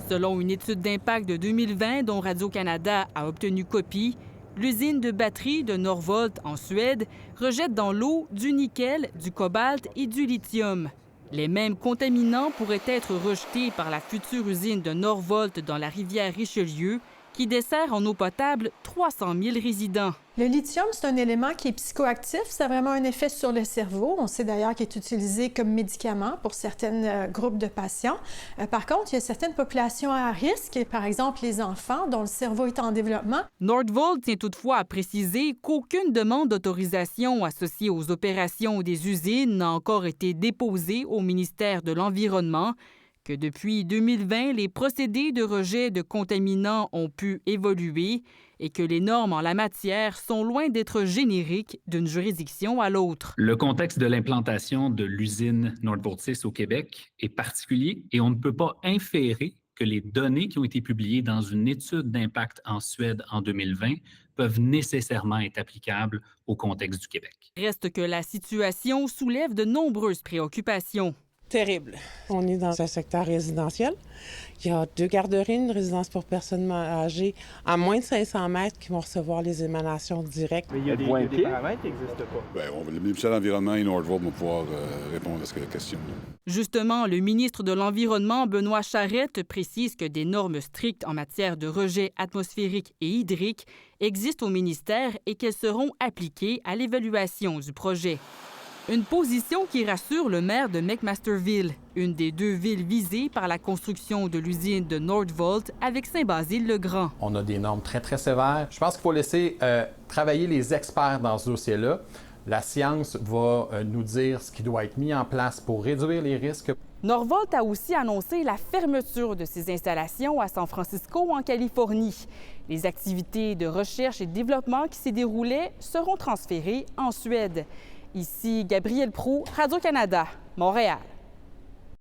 Selon une étude d'impact de 2020 dont Radio-Canada a obtenu copie, l'usine de batterie de Northvolt en Suède rejette dans l'eau du nickel, du cobalt et du lithium. Les mêmes contaminants pourraient être rejetés par la future usine de Northvolt dans la rivière Richelieu, qui dessert en eau potable 300 000 résidents. Le lithium, c'est un élément qui est psychoactif. Ça a vraiment un effet sur le cerveau. On sait d'ailleurs qu'il est utilisé comme médicament pour certains groupes de patients. Par contre, il y a certaines populations à risque, par exemple les enfants dont le cerveau est en développement. Northvolt tient toutefois à préciser qu'aucune demande d'autorisation associée aux opérations des usines n'a encore été déposée au ministère de l'Environnement, que depuis 2020, les procédés de rejet de contaminants ont pu évoluer et que les normes en la matière sont loin d'être génériques d'une juridiction à l'autre. Le contexte de l'implantation de l'usine Northvolt 6 au Québec est particulier et on ne peut pas inférer que les données qui ont été publiées dans une étude d'impact en Suède en 2020 peuvent nécessairement être applicables au contexte du Québec. Reste que la situation soulève de nombreuses préoccupations. Terrible. On est dans un secteur résidentiel. Il y a 2 garderies, une résidence pour personnes âgées à moins de 500 mètres qui vont recevoir les émanations directes. Mais il y a des paramètres qui n'existent pas. Bien, le ministère de l'Environnement et Northvolt vont pouvoir répondre à cette question. Justement, le ministre de l'Environnement, Benoît Charette, précise que des normes strictes en matière de rejet atmosphérique et hydrique existent au ministère et qu'elles seront appliquées à l'évaluation du projet. Une position qui rassure le maire de McMasterville, une des 2 villes visées par la construction de l'usine de Northvolt avec Saint-Basile-le-Grand. On a des normes très, très sévères. Je pense qu'il faut laisser travailler les experts dans ce dossier-là. La science va nous dire ce qui doit être mis en place pour réduire les risques. Northvolt a aussi annoncé la fermeture de ses installations à San Francisco, en Californie. Les activités de recherche et développement qui s'y déroulaient seront transférées en Suède. Ici Gabrielle Proulx, Radio-Canada, Montréal.